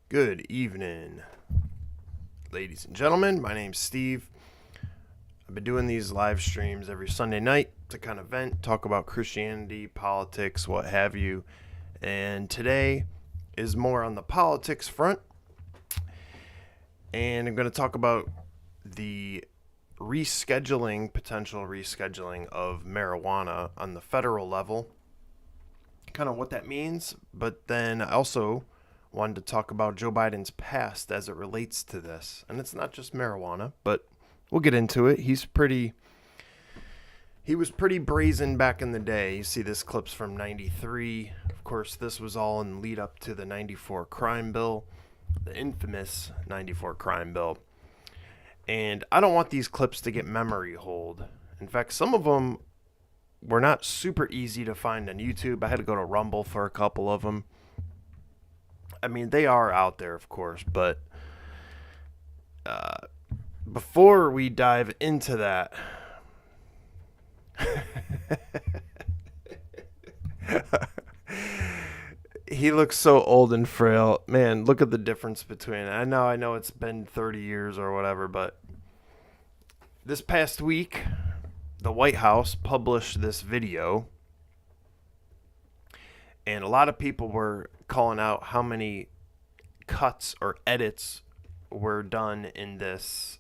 Good evening, ladies and gentlemen. My name's Steve. I've been doing these live streams every Sunday night to kind of vent, talk about Christianity, politics, what have you. And today is more on the politics front. And I'm going to talk about the potential rescheduling of marijuana on the federal level. Kind of what that means, but then I also wanted to talk about Joe Biden's past as it relates to this. And it's not just marijuana, but we'll get into it. He was pretty brazen back in the day. You see this clip's from 93. Of course, this was all in lead up to the 94 crime bill, the infamous 94 crime bill. And I don't want these clips to get memory hold. In fact, some of them were not super easy to find on YouTube. I had to go to Rumble for a couple of them. I mean, they are out there, of course, but before we dive into that, he looks so old and frail. Man, look at the difference between it. I know it's been 30 years or whatever, but this past week, the White House published this video, and a lot of people were calling out how many cuts or edits were done in this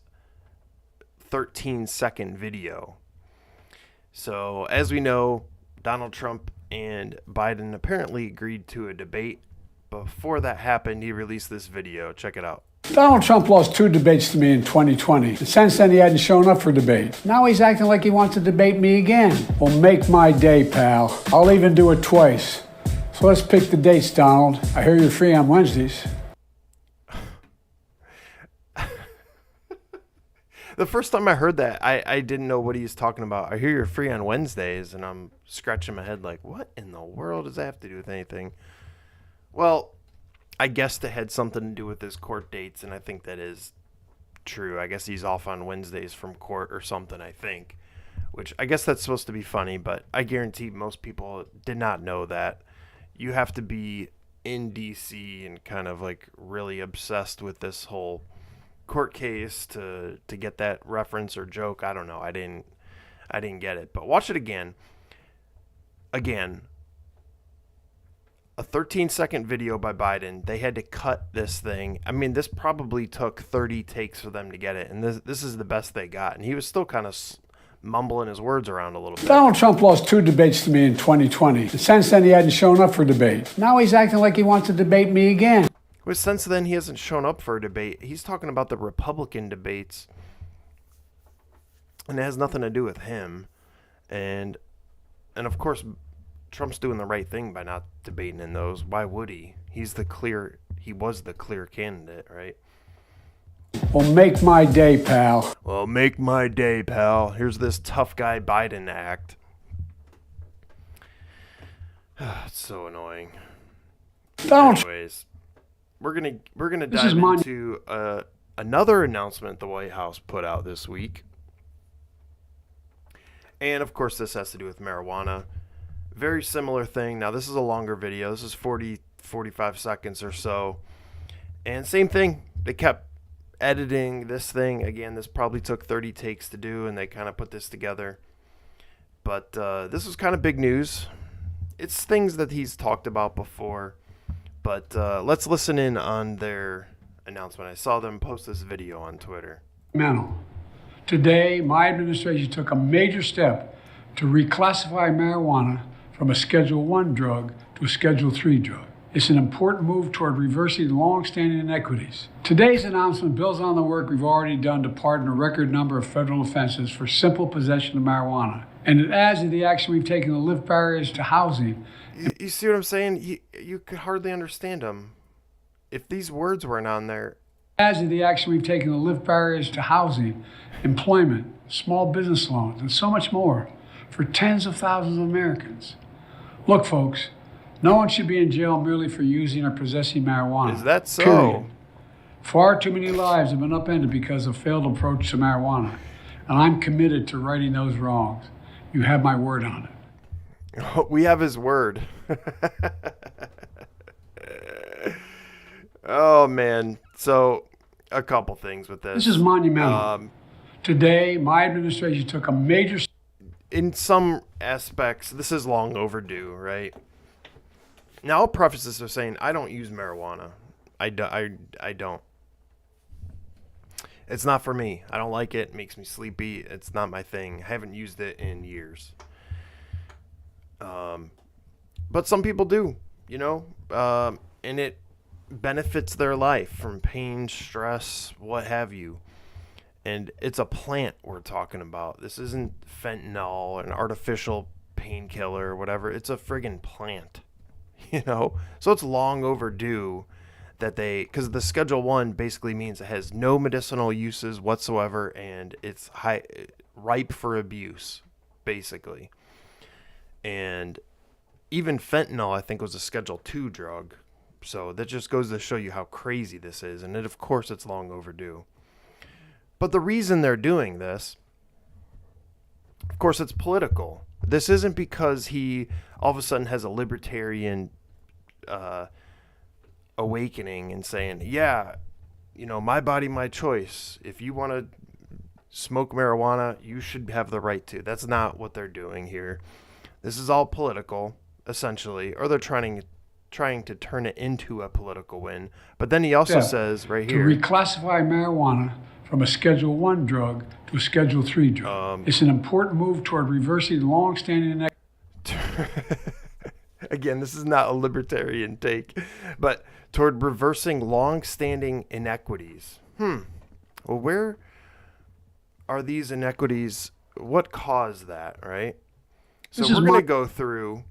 13-second video. So, as we know, Donald Trump and Biden apparently agreed to a debate. Before that happened, he released this video. Check it out. Donald Trump lost 2 debates to me in 2020. And since then, he hadn't shown up for debate. Now he's acting like he wants to debate me again. Well, make my day, pal. I'll even do it twice. So let's pick the dates, Donald. I hear you're free on Wednesdays. The first time I heard that, I didn't know what he was talking about. I hear you're free on Wednesdays, and I'm scratching my head like, what in the world does that have to do with anything? Well, I guess it had something to do with his court dates, and I think that is true. I guess he's off on Wednesdays from court or something, I think. Which, I guess that's supposed to be funny, but I guarantee most people did not know that. You have to be in D.C. and kind of like really obsessed with this whole court case to get that reference or joke. I don't know. I didn't get it. But watch it again. Again, a 13-second video by Biden. They had to cut this thing. I mean, this probably took 30 takes for them to get it, and this is the best they got. And he was still kind of mumbling his words around a little bit. Donald Trump lost 2 debates to me in 2020. And since then, he hadn't shown up for debate. Now he's acting like he wants to debate me again. Well, since then, he hasn't shown up for a debate. He's talking about the Republican debates, and it has nothing to do with him. And of course, Trump's doing the right thing by not debating in those. Why would he? He was the clear candidate, right? Well, make my day, pal. Well, make my day, pal. Here's this tough guy Biden act. It's so annoying. Anyways, we're gonna dive into another announcement the White House put out this week, and of course, this has to do with marijuana. Very similar thing. Now, this is a longer video. This is 45 seconds or so, and same thing. They kept editing this thing. Again, this probably took 30 takes to do, and they kind of put this together. But this was kind of big news. It's things that he's talked about before. But let's listen in on their announcement. I saw them post this video on Twitter. Today, my administration took a major step to reclassify marijuana from a Schedule I drug to a Schedule III drug. It's an important move toward reversing long-standing inequities. Today's announcement builds on the work we've already done to pardon a record number of federal offenses for simple possession of marijuana. And it adds to the action we've taken to lift barriers to housing. You see what I'm saying? You could hardly understand them. If these words weren't on there. Adds to the action we've taken to lift barriers to housing, employment, small business loans, and so much more for tens of thousands of Americans. Look, folks, no one should be in jail merely for using or possessing marijuana. Is that so? Period. Far too many lives have been upended because of failed approach to marijuana, and I'm committed to righting those wrongs. You have my word on it. We have his word. Oh man. So a couple things with This is this. monumental. Um, Today, my administration took a major in some aspects, this is long overdue, right? Now, I'll preface this with saying I don't use marijuana. I don't. It's not for me. I don't like it. It makes me sleepy. It's not my thing. I haven't used it in years. Um, but some people do, and it benefits their life from pain, stress, what have you. And it's a plant we're talking about. This isn't fentanyl, an artificial painkiller, or whatever. It's a friggin' plant, So it's long overdue that because the Schedule 1 basically means it has no medicinal uses whatsoever and it's ripe for abuse, basically. And even fentanyl, I think, was a Schedule 2 drug. So that just goes to show you how crazy this is. And of course, it's long overdue. But the reason they're doing this, of course, it's political. This isn't because he all of a sudden has a libertarian awakening and saying, yeah, my body, my choice. If you want to smoke marijuana, you should have the right to. That's not what they're doing here. This is all political, essentially, or they're trying to turn it into a political win. But then he also says right to here, reclassify marijuana from a Schedule 1 drug to a Schedule 3 drug. It's an important move toward reversing long-standing again, this is not a libertarian take, but toward reversing long-standing inequities. Well, where are these inequities? What caused that, right? So we're going to go through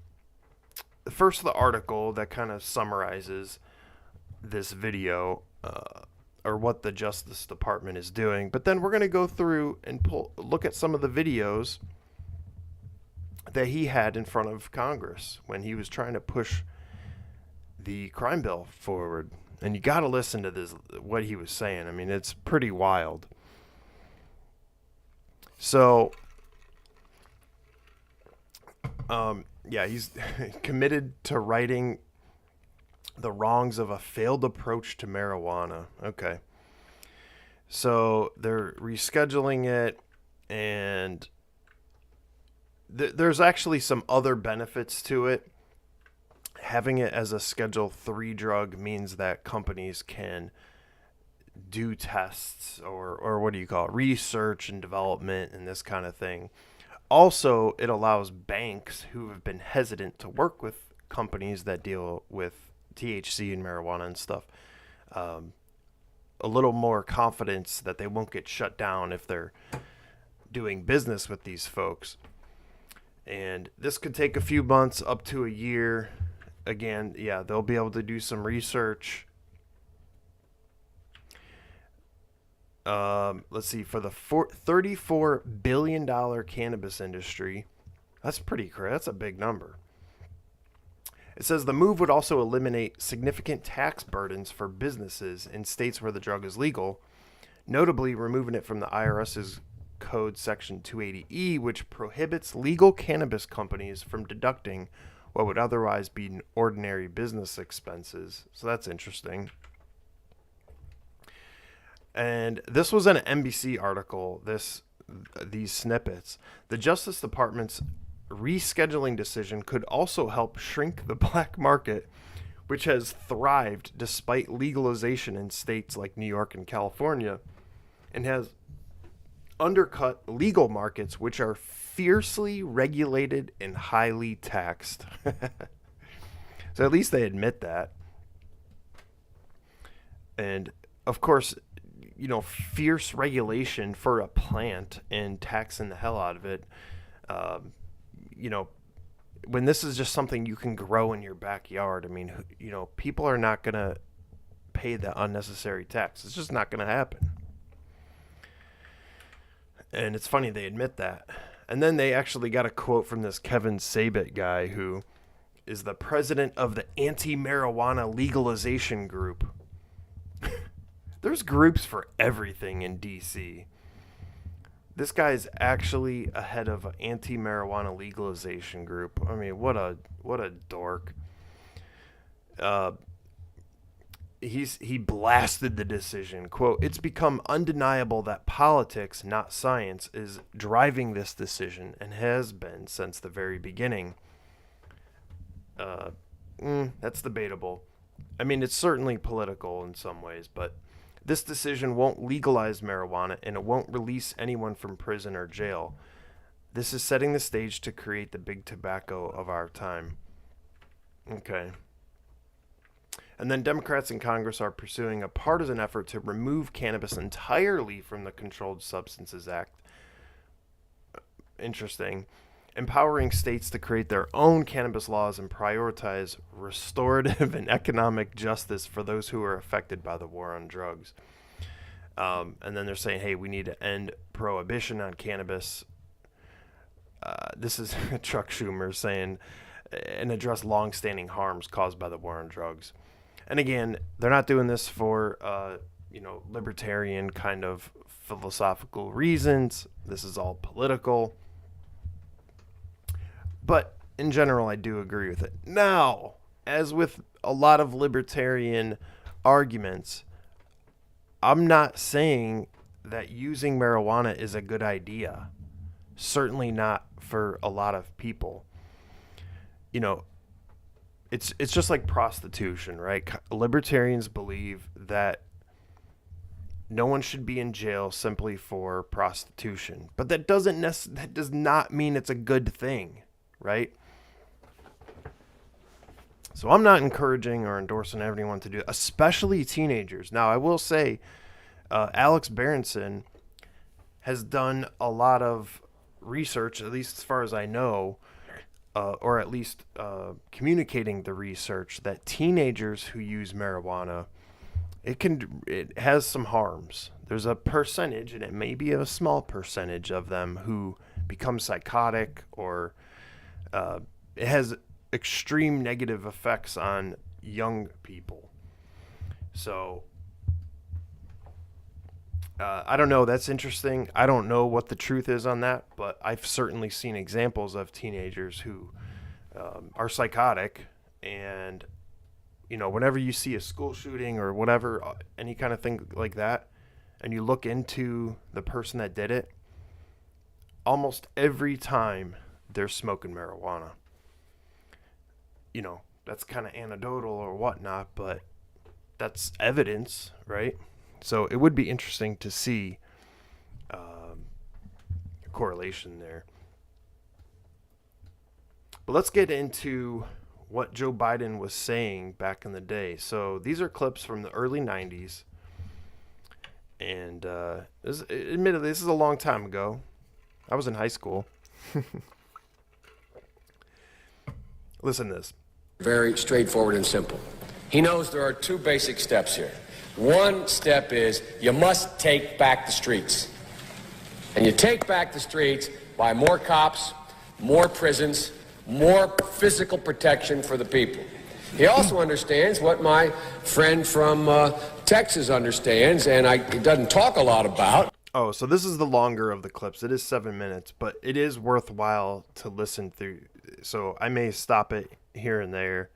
first the article that kind of summarizes this video, or what the Justice Department is doing. But then we're going to go through and look at some of the videos that he had in front of Congress when he was trying to push the crime bill forward. And you got to listen to what he was saying. I mean, it's pretty wild. So, he's committed to righting the wrongs of a failed approach to marijuana. Okay. So they're rescheduling it, and there's actually some other benefits to it. Having it as a Schedule 3 drug means that companies can do tests or what do you call it? Research and development and this kind of thing. Also, it allows banks who have been hesitant to work with companies that deal with THC and marijuana and stuff, a little more confidence that they won't get shut down if they're doing business with these folks. And this could take a few months up to a year. Again, they'll be able to do some research. Let's see, for the $34 billion cannabis industry, that's pretty crazy. That's a big number. It says the move would also eliminate significant tax burdens for businesses in states where the drug is legal, notably removing it from the IRS's Code Section 280E, which prohibits legal cannabis companies from deducting what would otherwise be ordinary business expenses. So that's interesting. And this was an NBC article, these snippets. The Justice Department's rescheduling decision could also help shrink the black market, which has thrived despite legalization in states like New York and California, and has undercut legal markets, which are fiercely regulated and highly taxed. So at least they admit that. And of course, fierce regulation for a plant and taxing the hell out of it. When this is just something you can grow in your backyard, I mean, people are not going to pay the unnecessary tax. It's just not going to happen. And it's funny they admit that. And then they actually got a quote from this Kevin Sabet guy, who is the president of the anti-marijuana legalization group. There's groups for everything in DC. This guy's actually ahead of an anti-marijuana legalization group. I mean, what a dork. he blasted the decision. Quote, "It's become undeniable that politics, not science, is driving this decision and has been since the very beginning." That's debatable. I mean, it's certainly political in some ways, but this decision won't legalize marijuana and it won't release anyone from prison or jail. This is setting the stage to create the big tobacco of our time. Okay. And then Democrats in Congress are pursuing a partisan effort to remove cannabis entirely from the Controlled Substances Act. Interesting. Empowering states to create their own cannabis laws and prioritize restorative and economic justice for those who are affected by the war on drugs. And then they're saying, hey, we need to end prohibition on cannabis. This is Chuck Schumer saying, and address long-standing harms caused by the war on drugs. And again, they're not doing this for, libertarian kind of philosophical reasons. This is all political. But in general, I do agree with it. Now, as with a lot of libertarian arguments, I'm not saying that using marijuana is a good idea. Certainly not for a lot of people. It's just like prostitution, right? Libertarians believe that no one should be in jail simply for prostitution. But that does not mean it's a good thing. Right? So I'm not encouraging or endorsing anyone to do it, especially teenagers. Now, I will say Alex Berenson has done a lot of research, at least as far as I know, or at least communicating the research that teenagers who use marijuana, it has some harms. There's a percentage, and it may be a small percentage of them who become psychotic or it has extreme negative effects on young people. So, I don't know. That's interesting. I don't know what the truth is on that, but I've certainly seen examples of teenagers who are psychotic. And, whenever you see a school shooting or whatever, any kind of thing like that, and you look into the person that did it, almost every time they're smoking marijuana. That's kind of anecdotal or whatnot, but that's evidence, right? So it would be interesting to see a correlation there. But let's get into what Joe Biden was saying back in the day. So these are clips from the early 90s. And admittedly, this is a long time ago. I was in high school. Listen to this. Very straightforward and simple. He knows there are two basic steps here. One step is you must take back the streets. And you take back the streets by more cops, more prisons, more physical protection for the people. He also understands what my friend from Texas understands, and he doesn't talk a lot about. Oh, so this is the longer of the clips. It is 7 minutes, but it is worthwhile to listen through. So I may stop it here and there,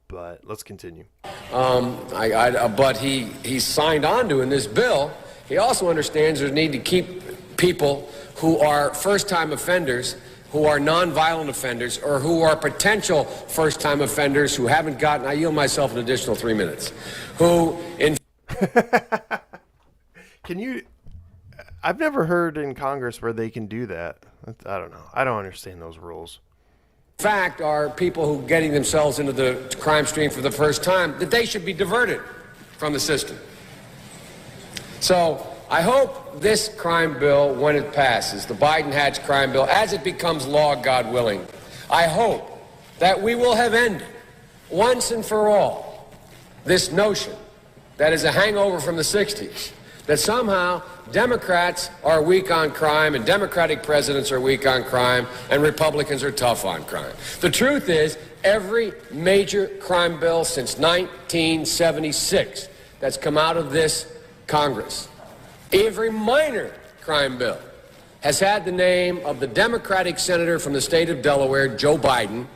but let's continue. But he signed on to in this bill. He also understands there's a need to keep people who are first-time offenders, who are nonviolent offenders, or who are potential first-time offenders who haven't gotten, I yield myself an additional 3 minutes, who in... I've never heard in Congress where they can do that. I don't know. I don't understand those rules. Fact are people who getting themselves into the crime stream for the first time, that they should be diverted from the system. So I hope this crime bill, when it passes, the Biden-Hatch crime bill, as it becomes law, God willing, I hope that we will have ended once and for all this notion that is a hangover from the 60s, that somehow Democrats are weak on crime and Democratic presidents are weak on crime and Republicans are tough on crime. The truth is, every major crime bill since 1976 that's come out of this Congress, every minor crime bill has had the name of the Democratic senator from the state of Delaware, Joe Biden.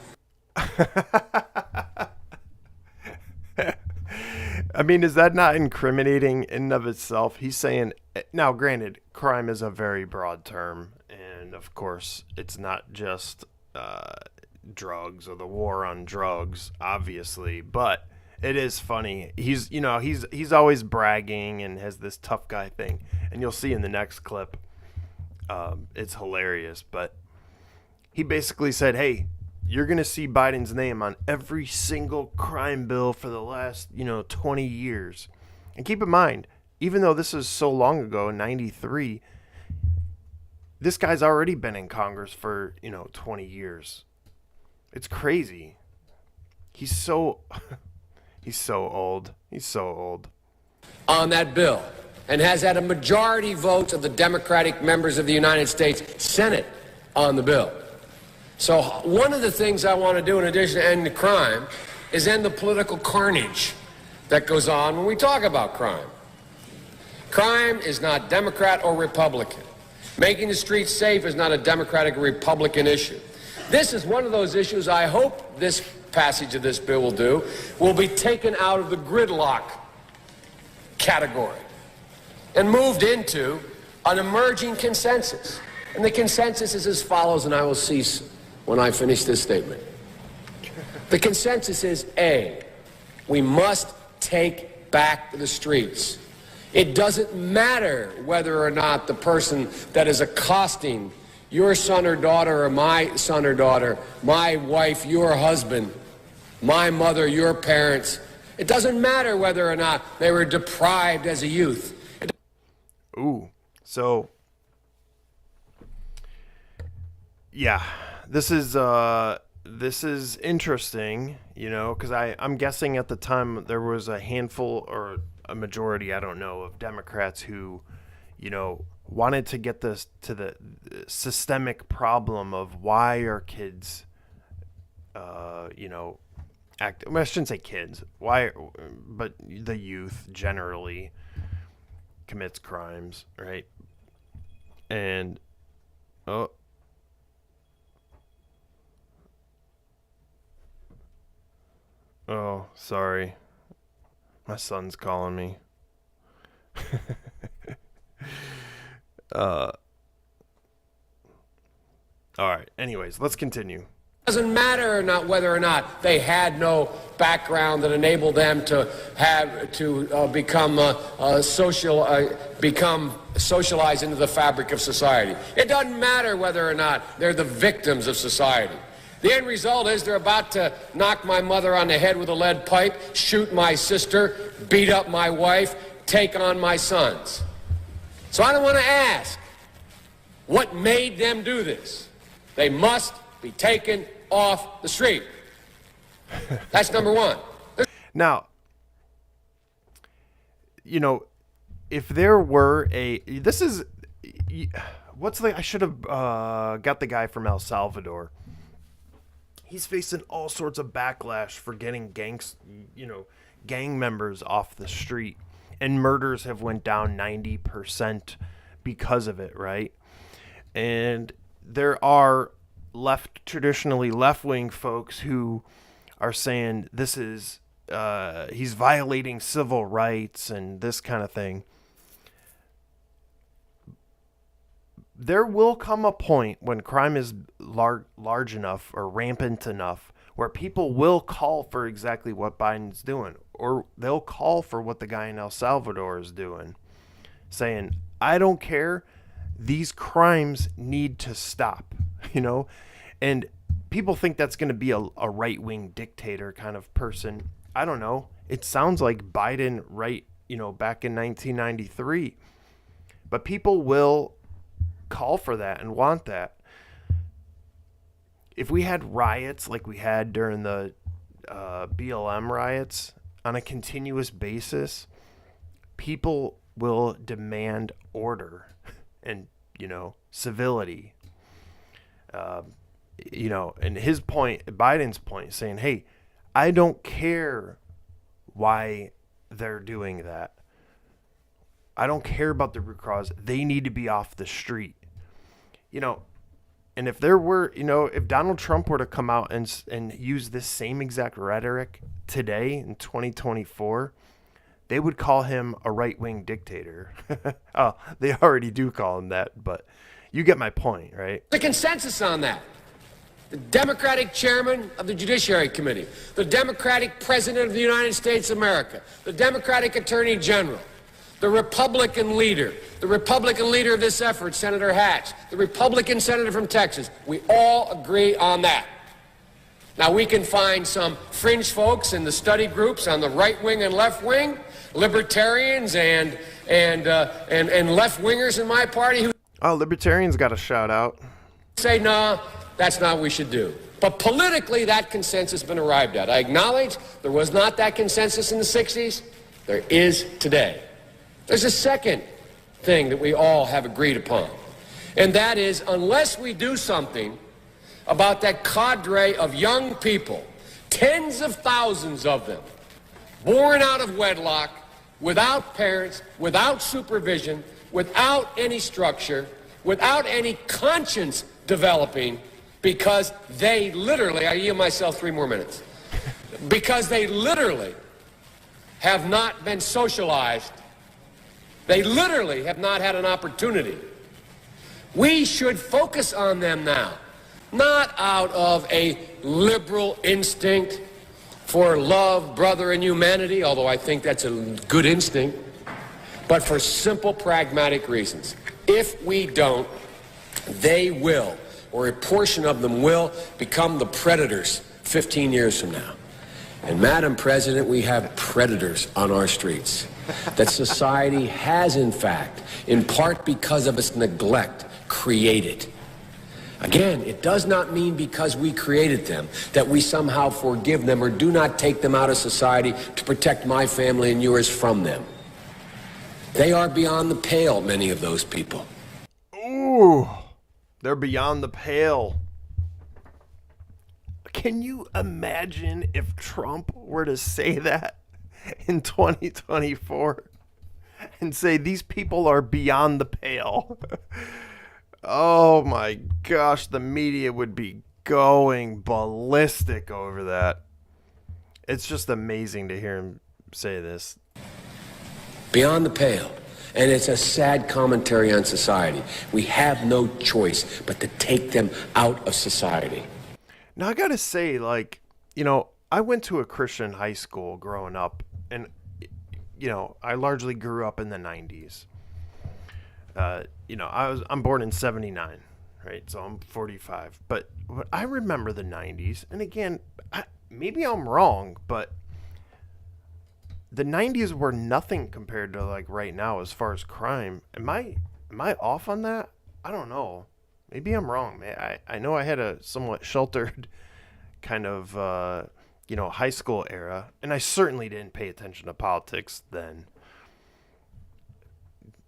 I mean, is that not incriminating in and of itself? He's saying, now granted, crime is a very broad term. And of course, it's not just drugs or the war on drugs, obviously. But it is funny. He's always bragging and has this tough guy thing. And you'll see in the next clip, it's hilarious. But he basically said, hey, you're going to see Biden's name on every single crime bill for the last, 20 years. And keep in mind, even though this is so long ago, 93, this guy's already been in Congress for, 20 years. It's crazy. He's so old. He's so old. On that bill, and has had a majority vote of the Democratic members of the United States Senate on the bill. So one of the things I want to do in addition to end the crime is end the political carnage that goes on when we talk about crime. Crime is not Democrat or Republican. Making the streets safe is not a Democratic or Republican issue. This is one of those issues I hope this passage of this bill will be taken out of the gridlock category and moved into an emerging consensus. And the consensus is as follows, and I will cease when I finish this statement. The consensus is, A, we must take back the streets. It doesn't matter whether or not the person that is accosting your son or daughter or my son or daughter, my wife, your husband, my mother, your parents, it doesn't matter whether or not they were deprived as a youth. Ooh, so, yeah. This is interesting, because I'm guessing at the time there was a handful or a majority, I don't know, of Democrats who, wanted to get this to the systemic problem of why are kids, act. Well, I shouldn't say kids. Why, but the youth generally commits crimes, right? And oh, sorry. My son's calling me. All right. Anyways, let's continue. Doesn't matter or not whether or not they had no background that enabled them to become socialized into the fabric of society. It doesn't matter whether or not they're the victims of society. The end result is they're about to knock my mother on the head with a lead pipe, shoot my sister, beat up my wife, take on my sons. So I don't want to ask what made them do this. They must be taken off the street. That's number one. Now, if there were I should have got the guy from El Salvador. He's facing all sorts of backlash for getting gang members off the street, and murders have went down 90% because of it, right? And there are traditionally left-wing folks who are saying this is he's violating civil rights and this kind of thing. There will come a point when crime is large enough or rampant enough where people will call for exactly what Biden's doing, or they'll call for what the guy in El Salvador is doing, saying, I don't care, these crimes need to stop, and people think that's going to be a right-wing dictator kind of person. I don't know. It sounds like Biden back in 1993, but people will call for that and want that. If we had riots like we had during the BLM riots on a continuous basis, people will demand order and, civility. And Biden's point, saying, hey, I don't care why they're doing that. I don't care about the root cause. They need to be off the street. And if there were, if Donald Trump were to come out and use this same exact rhetoric today in 2024, they would call him a right-wing dictator. Oh, they already do call him that, but you get my point, right? The consensus on that. The Democratic chairman of the Judiciary Committee, the Democratic president of the United States of America, the Democratic attorney general, the Republican leader of this effort, Senator Hatch, the Republican senator from Texas. We all agree on that. Now, we can find some fringe folks in the study groups on the right wing and left wing, libertarians and left-wingers in my party who libertarians got a shout out. say, no, that's not what we should do. But politically, that consensus has been arrived at. I acknowledge there was not that consensus in the 60s. There is today. There's a second thing that we all have agreed upon, and that is unless we do something about that cadre of young people, tens of thousands of them, born out of wedlock, without parents, without supervision, without any structure, without any conscience developing, because they literally, I yield myself 3 more minutes, because they literally have not been socialized. They literally have not had an opportunity. We should focus on them now, not out of a liberal instinct for love, brother, and humanity, although I think that's a good instinct, but for simple, pragmatic reasons. If we don't, they will, or a portion of them will, become the predators 15 years from now. And Madam President, we have predators on our streets that society has, in fact, in part because of its neglect, created. Again, it does not mean because we created them that we somehow forgive them or do not take them out of society to protect my family and yours from them. They are beyond the pale, many of those people. Ooh, they're beyond the pale. Can you imagine if Trump were to say that in 2024 and say these people are beyond the pale? Oh my gosh, the media would be going ballistic over that. It's just amazing to hear him say this. Beyond the pale. And it's a sad commentary on society. We have no choice but to take them out of society. Now, I gotta say, like, you know, I went to a Christian high school growing up, and, you know, I largely grew up in the 90s. You know, I'm born in 79, right? So I'm 45. But I remember the 90s, and again, maybe I'm wrong, but the 90s were nothing compared to, like, right now as far as crime. Am I off on that? I don't know. Maybe I'm wrong, man. I know I had a somewhat sheltered kind of, you know, high school era, and I certainly didn't pay attention to politics then.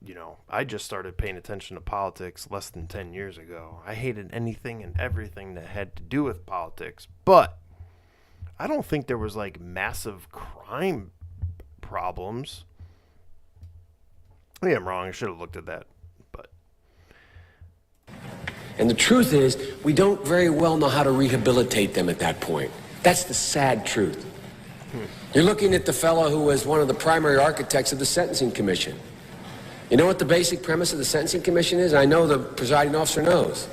You know, I just started paying attention to politics less than 10 years ago. I hated anything and everything that had to do with politics, but I don't think there was, like, massive crime problems. Maybe I'm wrong. I should have looked at that. And the truth is, we don't very well know how to rehabilitate them at that point. That's the sad truth. You're looking at the fellow who was one of the primary architects of the Sentencing Commission. You know what the basic premise of the Sentencing Commission is? I know the presiding officer knows.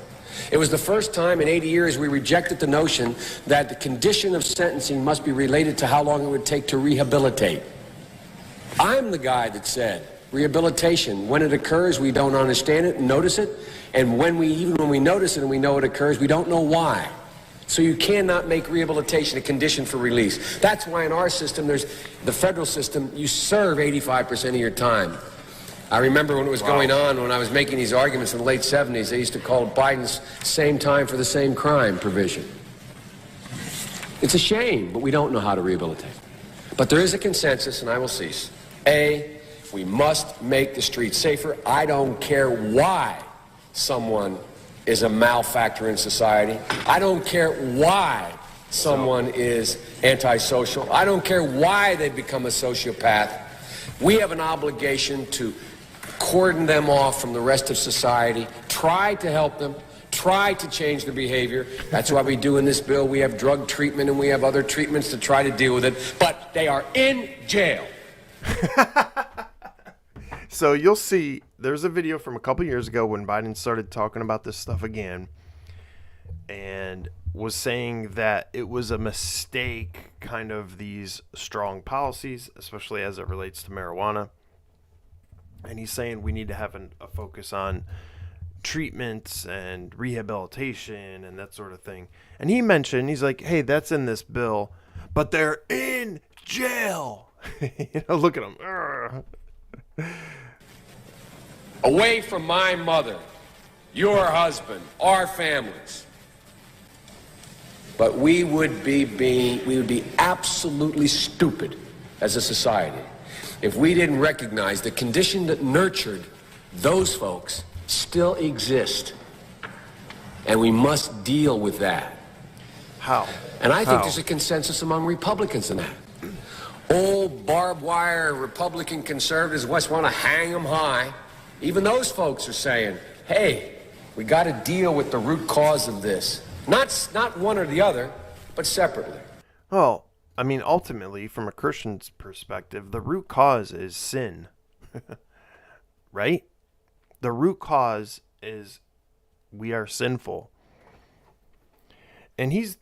It was the first time in 80 years we rejected the notion that the condition of sentencing must be related to how long it would take to rehabilitate. I'm the guy that said, rehabilitation, when it occurs, we don't understand it and notice it. And even when we notice it and we know it occurs, we don't know why. So you cannot make rehabilitation a condition for release. That's why in our system, there's the federal system, you serve 85% of your time. I remember when it was going on, when I was making these arguments in the late 70s, they used to call it Biden's same time for the same crime provision. It's a shame, but we don't know how to rehabilitate. But there is a consensus, and I will cease. A, we must make the streets safer. I don't care why someone is a malefactor in society. I don't care why someone is antisocial. I don't care why they become a sociopath. We have an obligation to cordon them off from the rest of society, try to help them, try to change their behavior. That's why we do in this bill. We have drug treatment and we have other treatments to try to deal with it. But they are in jail. So you'll see there's a video from a couple years ago when Biden started talking about this stuff again and was saying that it was a mistake, kind of these strong policies, especially as it relates to marijuana. And he's saying we need to have a focus on treatments and rehabilitation and that sort of thing. And he mentioned, he's like, hey, that's in this bill, but they're in jail. Look at him. Away from my mother, your husband, our families. But we would be absolutely stupid as a society if we didn't recognize the condition that nurtured those folks still exist. And we must deal with that. How? And I think there's a consensus among Republicans in that. Old barbed wire Republican conservatives just want to hang them high. Even those folks are saying, hey, we got to deal with the root cause of this. Not one or the other, but separately. Well, I mean, ultimately, from a Christian's perspective, the root cause is sin. Right? The root cause is we are sinful. And he's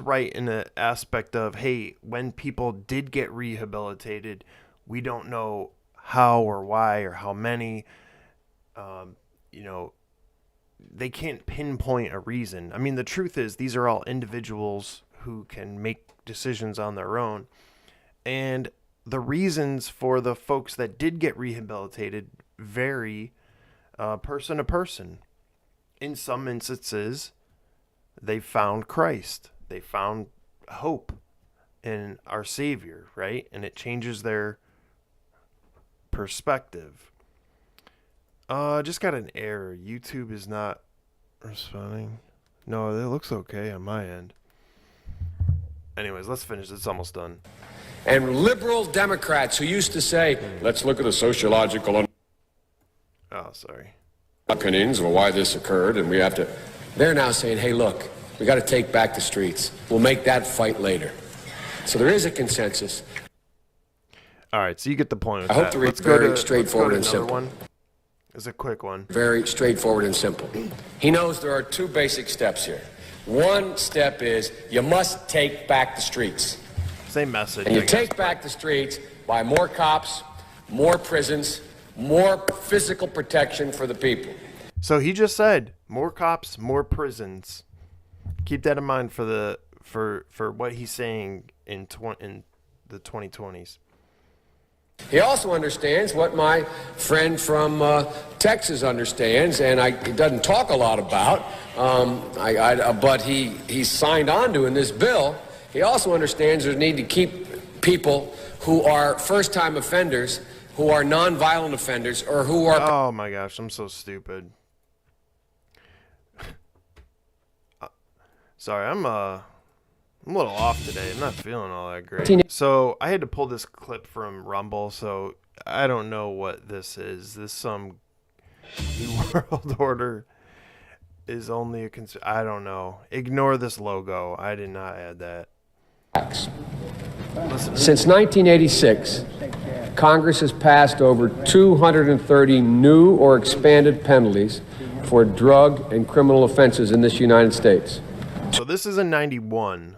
right in the aspect of, hey, when people did get rehabilitated, we don't know how or why or how many. They can't pinpoint a reason. I mean, the truth is these are all individuals who can make decisions on their own. And the reasons for the folks that did get rehabilitated vary person to person. In some instances, they found Christ. They found hope in our Savior, right? And it changes their perspective. Just got an error. YouTube is not responding. No, it looks okay on my end. Anyways, let's finish. It's almost done. And liberal Democrats who used to say, let's look at the sociological opinions of why this occurred, and we have to... They're now saying, hey, look, we got to take back the streets. We'll make that fight later. So there is a consensus. All right, so you get the point with I hope to read very straightforward and simple. One. It's a quick one. Very straightforward and simple. He knows there are two basic steps here. One step is you must take back the streets. Same message. And you take back the streets by more cops, more prisons, more physical protection for the people. So he just said more cops, more prisons. Keep that in mind for what he's saying in the 2020s. He also understands what my friend from Texas understands, and he doesn't talk a lot about, but he signed on to in this bill. He also understands there's a need to keep people who are first-time offenders, who are nonviolent offenders, or who are... Oh my gosh, I'm so stupid. Sorry, I'm a little off today. I'm not feeling all that great. So I had to pull this clip from Rumble, so I don't know what this is. This some New World Order is only a I don't know. Ignore this logo. I did not add that. Since 1986, Congress has passed over 230 new or expanded penalties for drug and criminal offenses in this United States. So this is in 91.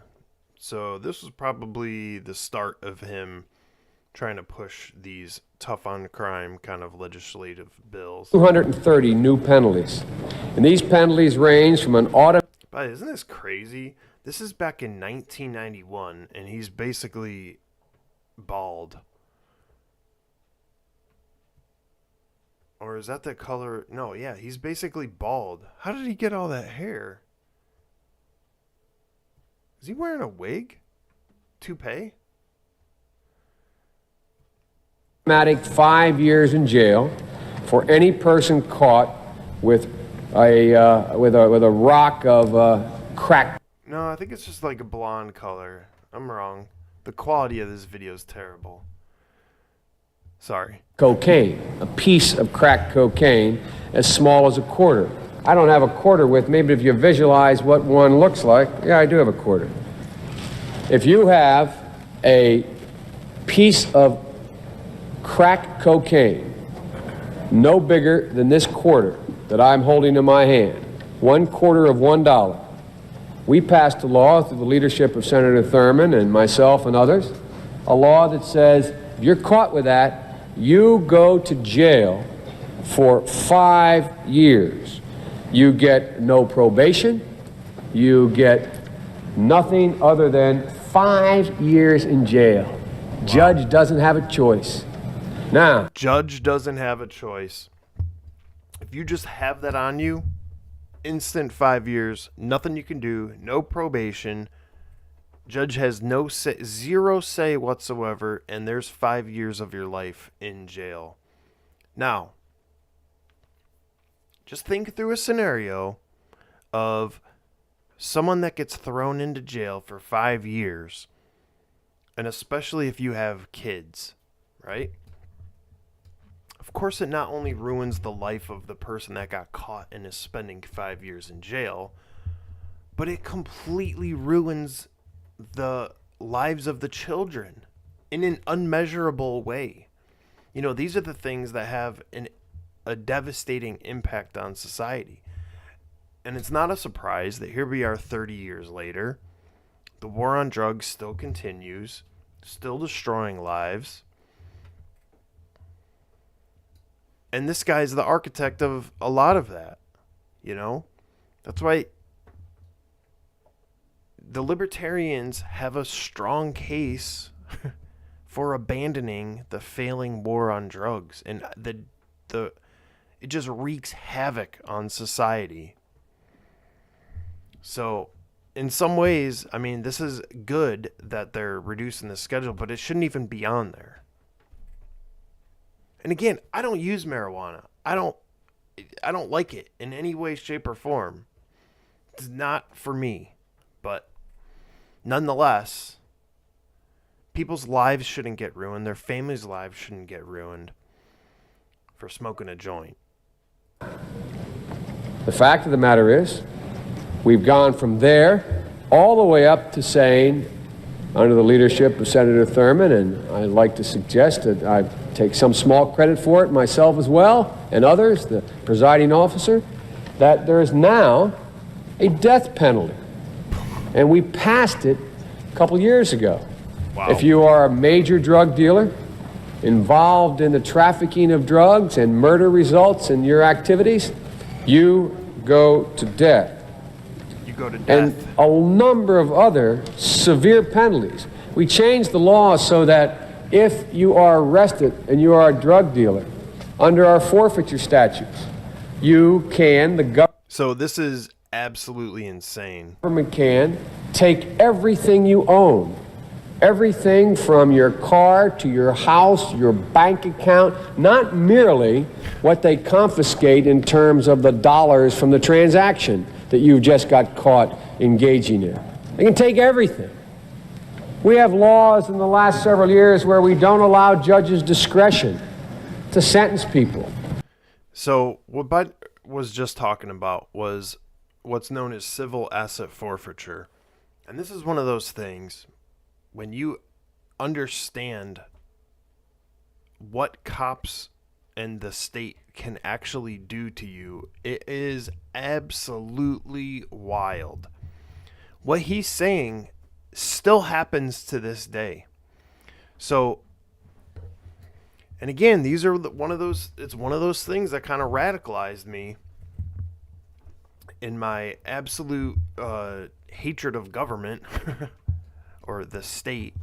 So this was probably the start of him trying to push these tough on crime kind of legislative bills. 230 new penalties. And these penalties range from an But isn't this crazy? This is back in 1991, and he's basically bald. Or is that the color? No, yeah, he's basically bald. How did he get all that hair? Is he wearing a wig? Toupee? automatic 5 years in jail for any person caught with a rock of crack. No, I think it's just like a blonde color. I'm wrong. The quality of this video is terrible. Sorry. Cocaine, a piece of crack cocaine as small as a quarter. I don't have a quarter with me, but if you visualize what one looks like, yeah, I do have a quarter. If you have a piece of crack cocaine, no bigger than this quarter that I'm holding in my hand, 1/4 of $1. We passed a law through the leadership of Senator Thurmond and myself and others, a law that says if you're caught with that, you go to jail for 5 years. You get no probation. You get nothing other than 5 years in jail. Wow. Judge doesn't have a choice. Now, judge doesn't have a choice. If you just have that on you, instant 5 years, nothing you can do, no probation. Judge has no say, zero say whatsoever, and there's 5 years of your life in jail. Now, just think through a scenario of someone that gets thrown into jail for 5 years, and especially if you have kids, right? Of course, it not only ruins the life of the person that got caught and is spending 5 years in jail, but it completely ruins the lives of the children in an unmeasurable way. You know, these are the things that have a devastating impact on society. And it's not a surprise that here we are 30 years later. The war on drugs still continues, still destroying lives. And this guy's the architect of a lot of that, you know? That's why the libertarians have a strong case for abandoning the failing war on drugs. And it just wreaks havoc on society. So, in some ways, I mean, this is good that they're reducing the schedule, but it shouldn't even be on there. And again, I don't use marijuana. I don't like it in any way, shape, or form. It's not for me. But nonetheless, people's lives shouldn't get ruined. Their families' lives shouldn't get ruined for smoking a joint. The fact of the matter is, we've gone from there all the way up to saying, under the leadership of Senator Thurmond, and I'd like to suggest that I take some small credit for it myself as well, and others, the presiding officer, that there is now a death penalty. And we passed it a couple years ago. Wow. If you are a major drug dealer involved in the trafficking of drugs and murder results in your activities, you go to death. Go to death. And a number of other severe penalties. We changed the law so that if you are arrested and you are a drug dealer, under our forfeiture statutes, you can, the government... So this is absolutely insane. Government can take everything you own, everything from your car to your house, your bank account, not merely what they confiscate in terms of the dollars from the transaction that you just got caught engaging in. They can take everything. We have laws in the last several years where we don't allow judges discretion to sentence people. So what Bud was just talking about was what's known as civil asset forfeiture. And this is one of those things, when you understand what cops and the state can actually do to you, it is absolutely wild. What he's saying still happens to this day. So, and again, these are it's one of those things that kind of radicalized me in my absolute hatred of government or the state,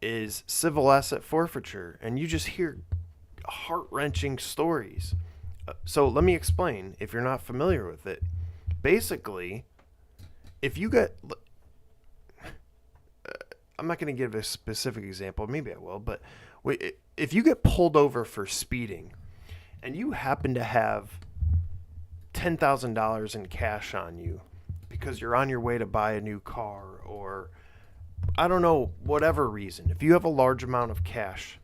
is civil asset forfeiture. And you just hear heart-wrenching stories. So let me explain if you're not familiar with it. Basically, if you get... I'm not going to give a specific example. Maybe I will. But if you get pulled over for speeding and you happen to have $10,000 in cash on you because you're on your way to buy a new car, or I don't know, whatever reason, if you have a large amount of cash,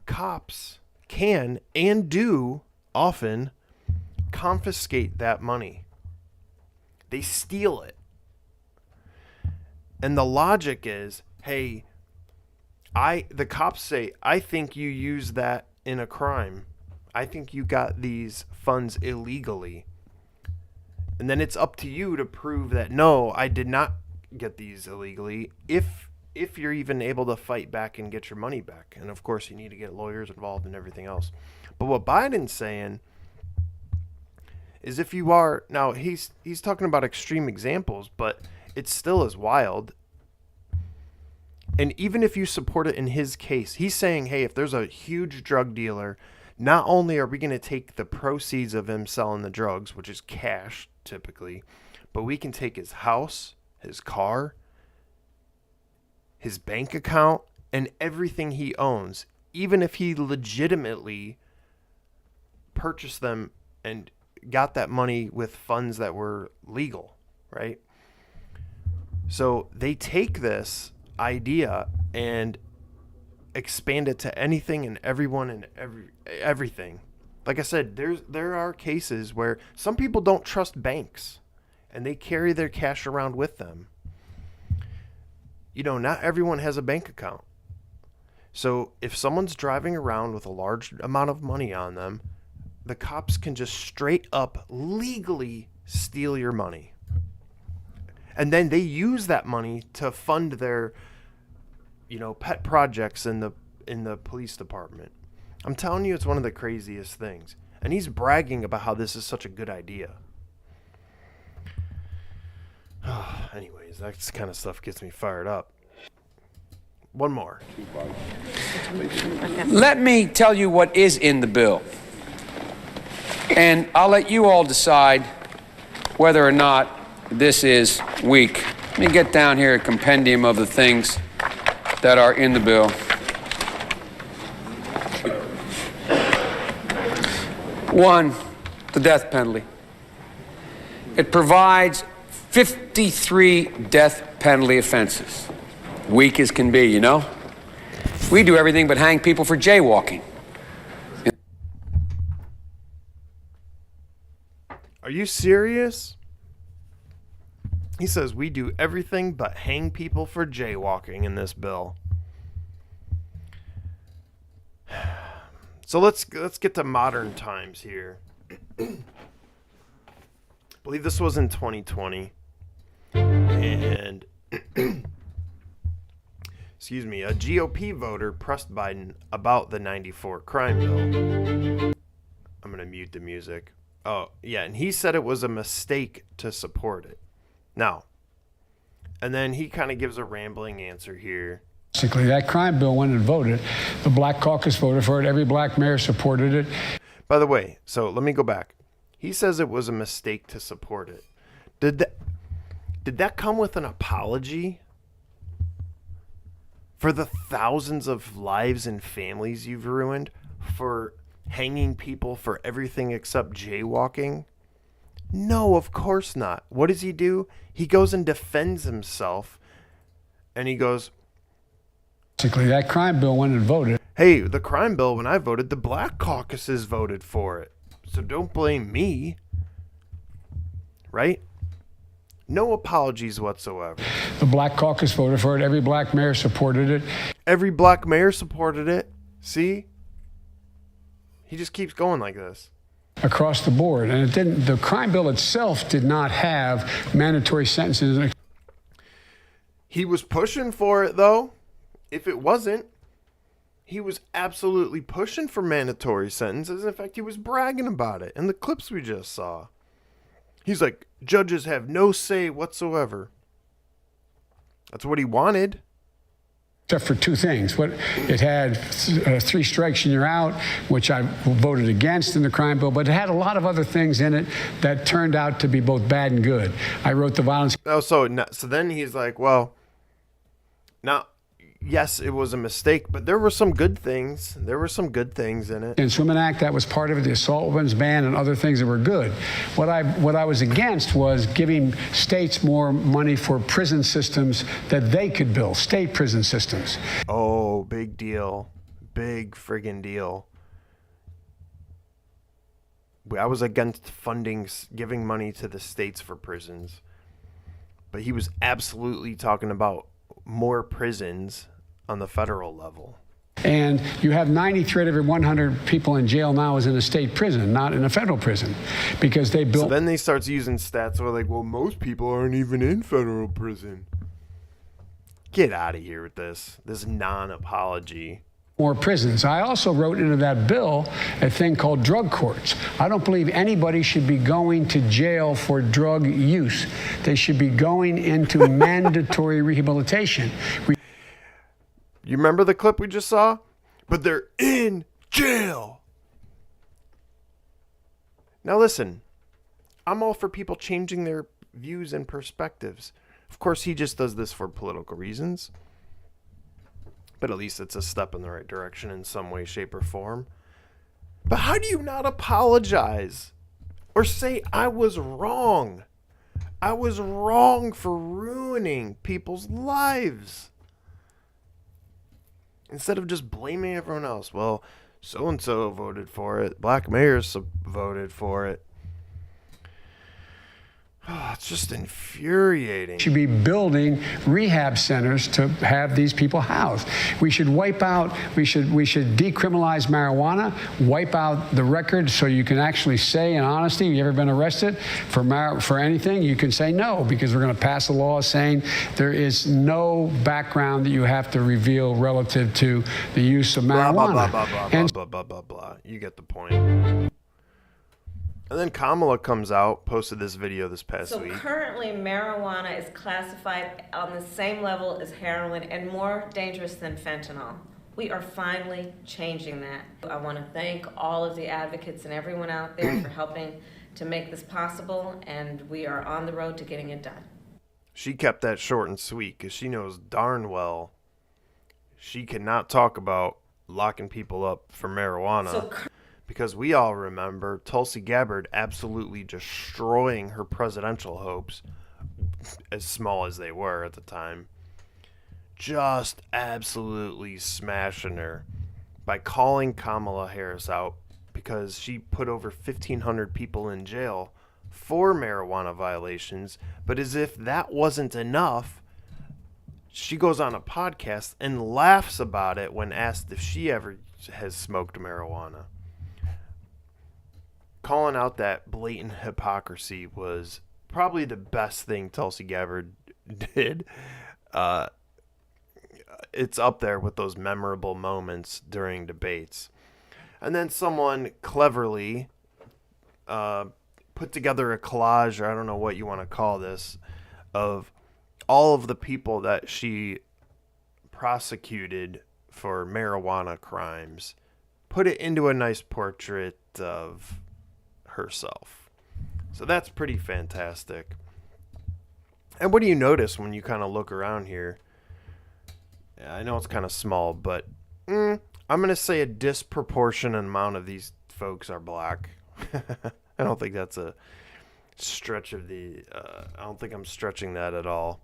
cops can and do often confiscate that money. They steal it. And the logic is, hey, The cops say, I think you used that in a crime. I think you got these funds illegally. And then it's up to you to prove that, no, I did not get these illegally, if you're even able to fight back and get your money back. And of course, you need to get lawyers involved and everything else. But what Biden's saying is, if you are, now he's talking about extreme examples, but it still is wild. And even if you support it in his case, he's saying, hey, if there's a huge drug dealer, not only are we going to take the proceeds of him selling the drugs, which is cash typically, but we can take his house, his car, his bank account, and everything he owns, even if he legitimately purchased them and got that money with funds that were legal, right? So they take this idea and expand it to anything and everyone and everything. Like I said, there are cases where some people don't trust banks and they carry their cash around with them. You know, not everyone has a bank account. So if someone's driving around with a large amount of money on them, the cops can just straight up legally steal your money. And then they use that money to fund their, pet projects in the police department. I'm telling you, it's one of the craziest things. And he's bragging about how this is such a good idea. Anyways, that kind of stuff gets me fired up. One more. Let me tell you what is in the bill. And I'll let you all decide whether or not this is weak. Let me get down here a compendium of the things that are in the bill. One, the death penalty. It provides 53 death penalty offenses. Weak as can be, We do everything but hang people for jaywalking. Are you serious? He says we do everything but hang people for jaywalking in this bill. So let's get to modern times here. I believe this was in 2020. And excuse me, a GOP voter pressed Biden about the 94 crime bill. I'm going to mute the music. Oh, yeah, and he said it was a mistake to support it. Now, and then he kind of gives a rambling answer here. Basically, that crime bill went and voted. The Black Caucus voted for it. Every black mayor supported it. By the way, so let me go back. He says it was a mistake to support it. Did that come with an apology for the thousands of lives and families you've ruined, for hanging people for everything except jaywalking? No, of course not. What does he do? He goes and defends himself, and he goes, basically, that crime bill went and voted. hey, the crime bill, when I voted, the Black Caucuses voted for it. So don't blame me. Right? No apologies whatsoever. The Black Caucus voted for it. Every black mayor supported it. Every black mayor supported it. See? He just keeps going like this. Across the board. And it didn't. The crime bill itself did not have mandatory sentences. He was pushing for it, though. If it wasn't, he was absolutely pushing for mandatory sentences. In fact, he was bragging about it in the clips we just saw. He's like, judges have no say whatsoever. That's what he wanted. Except for two things. What it had 3 strikes and you're out, which I voted against in the crime bill, but it had a lot of other things in it that turned out to be both bad and good. I wrote the violence. Oh, so then he's like, well, now, yes, it was a mistake, but there were some good things. There were some good things in it. Against Women Act, that was part of it, the assault weapons ban and other things that were good. What I was against was giving states more money for prison systems that they could build, state prison systems. Oh, big deal. Big friggin' deal. I was against giving money to the states for prisons. But he was absolutely talking about more prisons on the federal level. And you have 93 out of every 100 people in jail now is in a state prison, not in a federal prison, because they built. So then they starts using stats where like, well, most people aren't even in federal prison. Get out of here with this non-apology. More prisons. I also wrote into that bill a thing called drug courts. I don't believe anybody should be going to jail for drug use. They should be going into mandatory rehabilitation. You remember the clip we just saw? But they're in jail. Now listen, I'm all for people changing their views and perspectives. Of course, he just does this for political reasons. But at least it's a step in the right direction in some way, shape, or form. But how do you not apologize? Or say, I was wrong. I was wrong for ruining people's lives. Instead of just blaming everyone else. Well, so-and-so voted for it. Black mayors voted for it. Oh, it's just infuriating. Should be building rehab centers to have these people housed. We should wipe out, we should decriminalize marijuana, wipe out the record so you can actually say in honesty, you ever been arrested for anything? You can say no, because we're going to pass a law saying there is no background that you have to reveal relative to the use of marijuana. Blah, blah, blah, blah, blah, blah, blah, blah, blah. You get the point. And then Kamala comes out, posted this video this past week. So currently marijuana is classified on the same level as heroin and more dangerous than fentanyl. We are finally changing that. I want to thank all of the advocates and everyone out there for helping to make this possible, and we are on the road to getting it done. She kept that short and sweet because she knows darn well she cannot talk about locking people up for marijuana. Because we all remember Tulsi Gabbard absolutely destroying her presidential hopes, as small as they were at the time. Just absolutely smashing her by calling Kamala Harris out because she put over 1,500 people in jail for marijuana violations. But as if that wasn't enough, she goes on a podcast and laughs about it when asked if she ever has smoked marijuana. Calling out that blatant hypocrisy was probably the best thing Tulsi Gabbard did. It's up there with those memorable moments during debates. And then someone cleverly put together a collage, or I don't know what you want to call this, of all of the people that she prosecuted for marijuana crimes. Put it into a nice portrait of herself. So that's pretty fantastic. And what do you notice when you kind of look around here? I know it's kind of small, but I'm going to say a disproportionate amount of these folks are black. I don't think that's a stretch of the... I don't think I'm stretching that at all.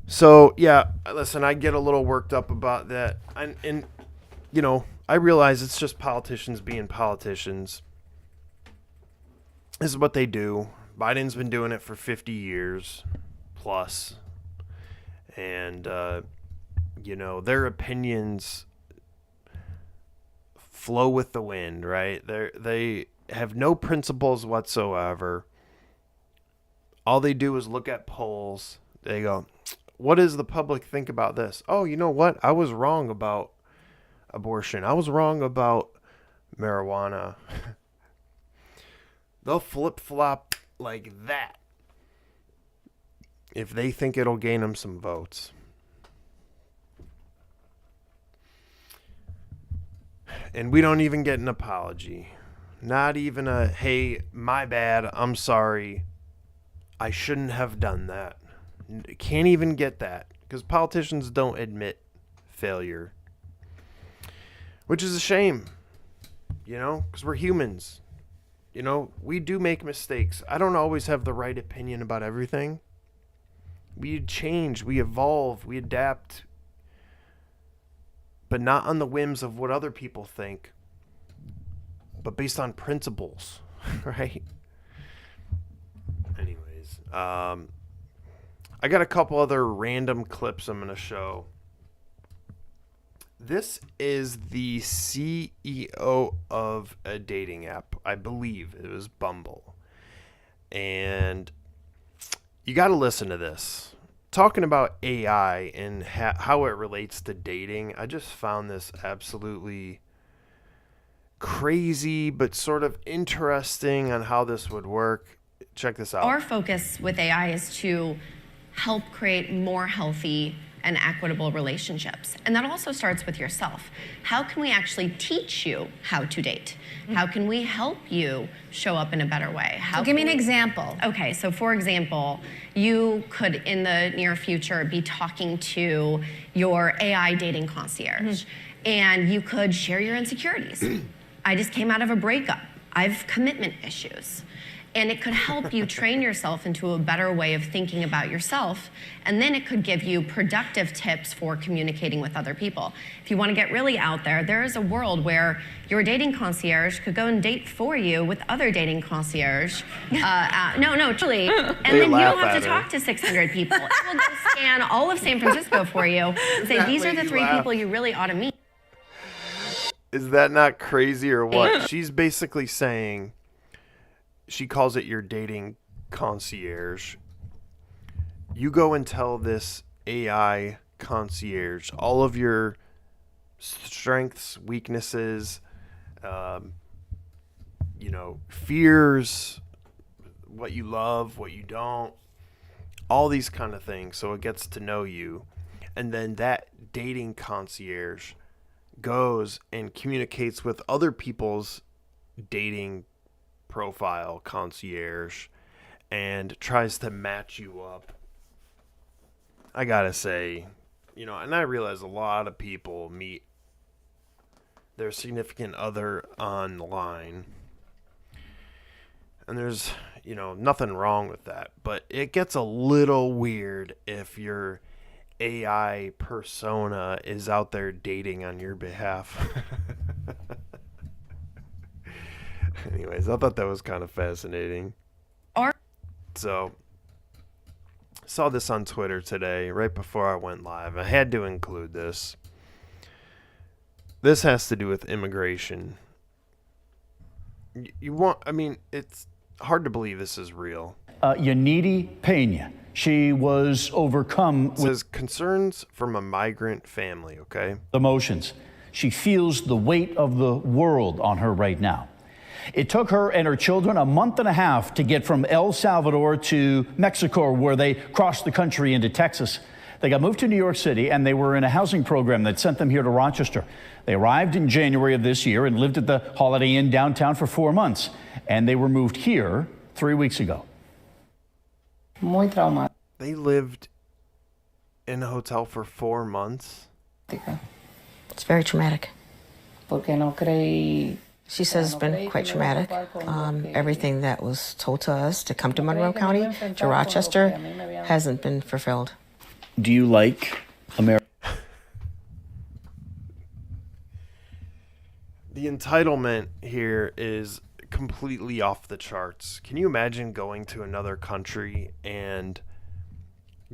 So, yeah, listen, I get a little worked up about that. And you know, I realize it's just politicians being politicians. This is what they do. Biden's been doing it for 50 years plus. And, you know, their opinions flow with the wind, right? They have no principles whatsoever. All they do is look at polls. They go, what does the public think about this? Oh, you know what? I was wrong about abortion. I was wrong about marijuana. They'll flip-flop like that if they think it'll gain them some votes. And we don't even get an apology. Not even a, hey, my bad, I'm sorry, I shouldn't have done that. Can't even get that, because politicians don't admit failure. Which is a shame, you know, because we're humans. You know, we do make mistakes. I don't always have the right opinion about everything. We change, we evolve, we adapt, but not on the whims of what other people think, but based on principles, right? Anyways, I got a couple other random clips I'm going to show. This is the CEO of a dating app. I believe it was Bumble. And you got to listen to this. Talking about AI and how it relates to dating, I just found this absolutely crazy, but sort of interesting on how this would work. Check this out. Our focus with AI is to help create more healthy and equitable relationships. And that also starts with yourself. How can we actually teach you how to date? How can we help you show up in a better way? So give me an example. Okay, so for example, you could in the near future be talking to your AI dating concierge and you could share your insecurities. I just came out of a breakup. I have commitment issues. And it could help you train yourself into a better way of thinking about yourself. And then it could give you productive tips for communicating with other people. If you want to get really out there, there is a world where your dating concierge could go and date for you with other dating concierge. No, truly. And then you don't have to talk to 600 people. It will go scan all of San Francisco for you and say, these are the 3 people you really ought to meet. Is that not crazy or what? She's basically saying, she calls it your dating concierge. You go and tell this AI concierge all of your strengths, weaknesses, fears, what you love, what you don't, all these kind of things. So it gets to know you. And then that dating concierge goes and communicates with other people's dating profile concierge and tries to match you up. I gotta say, and I realize a lot of people meet their significant other online, and there's nothing wrong with that, but it gets a little weird if your AI persona is out there dating on your behalf. Anyways, I thought that was kind of fascinating. So, saw this on Twitter today, right before I went live. I had to include this. This has to do with immigration. It's hard to believe this is real. Yanidi Pena. She was overcome with concerns from a migrant family, okay? Emotions. She feels the weight of the world on her right now. It took her and her children a month and a half to get from El Salvador to Mexico, where they crossed the country into Texas. They got moved to New York City, and they were in a housing program that sent them here to Rochester. They arrived in January of this year and lived at the Holiday Inn downtown for 4 months, and they were moved here 3 weeks ago. Muy traumática. They lived in a hotel for 4 months? It's very traumatic. Porque no creí. She says it's been quite traumatic. Everything that was told to us to come to Monroe County, to Rochester, hasn't been fulfilled. Do you like America? The entitlement here is completely off the charts. Can you imagine going to another country and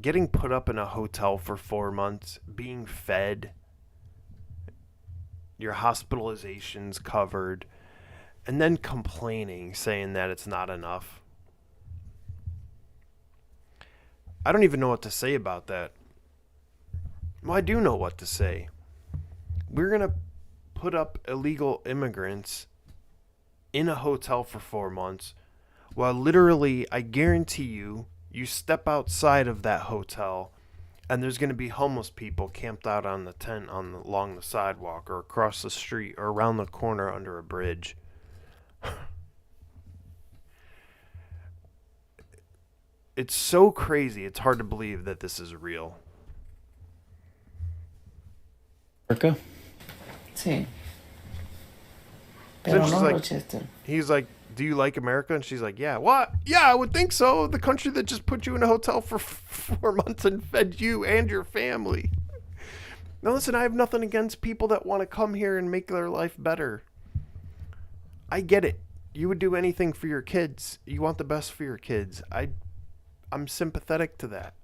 getting put up in a hotel for 4 months, being fed, your hospitalizations covered, and then complaining, saying that it's not enough? I don't even know what to say about that. Well, I do know what to say. We're going to put up illegal immigrants in a hotel for 4 months, while literally, I guarantee you, you step outside of that hotel and there's going to be homeless people camped out on the tent along the sidewalk or across the street or around the corner under a bridge. It's so crazy. It's hard to believe that this is real. America? Sí. So Pero she's no like, Rochester. he's like, do you like America? And she's like, yeah. What? Yeah, I would think so. The country that just put you in a hotel for 4 months and fed you and your family. Now listen, I have nothing against people that want to come here and make their life better. I get it. You would do anything for your kids. You want the best for your kids. I'm sympathetic to that.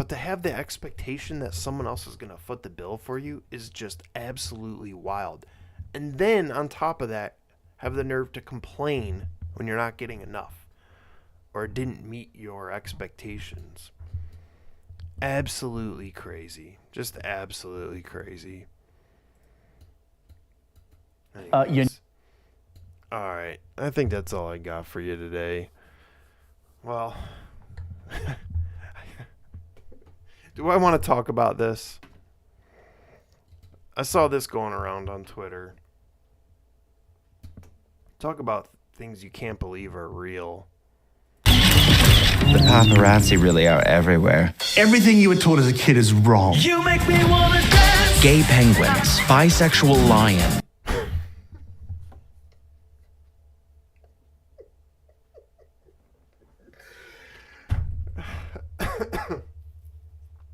But to have the expectation that someone else is going to foot the bill for you is just absolutely wild. And then on top of that, have the nerve to complain when you're not getting enough or didn't meet your expectations. Absolutely crazy. Just absolutely crazy. Anyways. All right. I think that's all I got for you today. Well, do I want to talk about this? I saw this going around on Twitter. Talk about things you can't believe are real. The paparazzi really are everywhere. Everything you were taught as a kid is wrong. You make me wanna dance. Gay penguins, bisexual lion.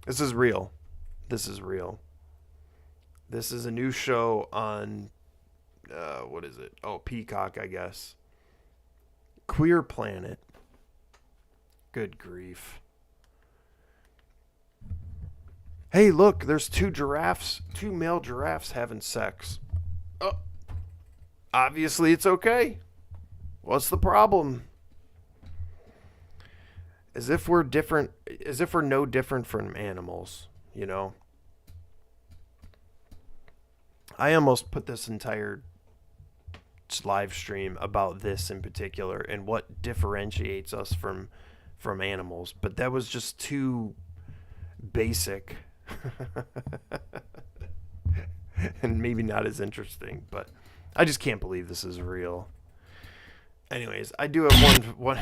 This is real. This is real. This is a new show on, what is it? Oh, Peacock, I guess. Queer Planet. Good grief. Hey, look, there's two male giraffes having sex. Oh, obviously it's okay. What's the problem? As if we're no different from animals, you know? I almost put this entire live stream about this in particular and what differentiates us from animals, but that was just too basic and maybe not as interesting, but I just can't believe this is real. Anyways, I do have one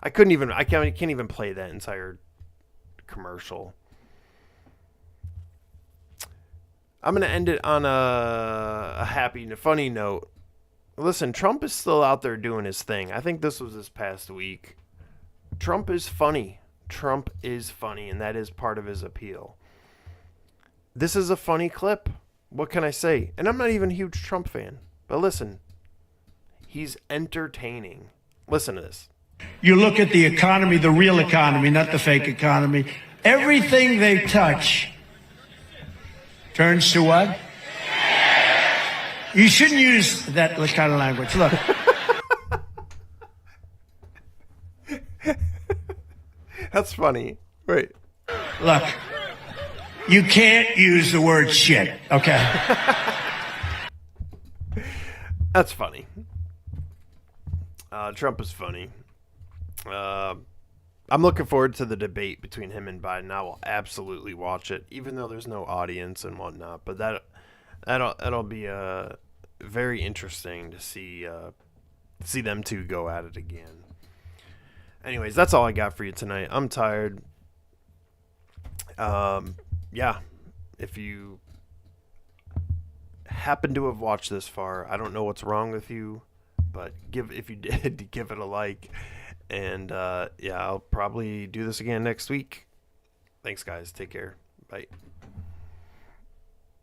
I can't even play that entire commercial. I'm going to end it on a happy and a funny note. Listen, Trump is still out there doing his thing. I think this was this past week. Trump is funny. Trump is funny, and that is part of his appeal. This is a funny clip. What can I say? And I'm not even a huge Trump fan. But listen, he's entertaining. Listen to this. You look at the economy, the real economy, not the fake economy. Everything they touch turns to what? You shouldn't use that kind of language. Look. That's funny. Wait. Look. You can't use the word shit, okay? That's funny. Trump is funny. I'm looking forward to the debate between him and Biden. I will absolutely watch it, even though there's no audience and whatnot. But that'll be very interesting to see them two go at it again. Anyways, that's all I got for you tonight. I'm tired. Yeah, if you happen to have watched this far, I don't know what's wrong with you, but if you did, give it a like. And yeah, I'll probably do this again next week. Thanks, guys. Take care. Bye.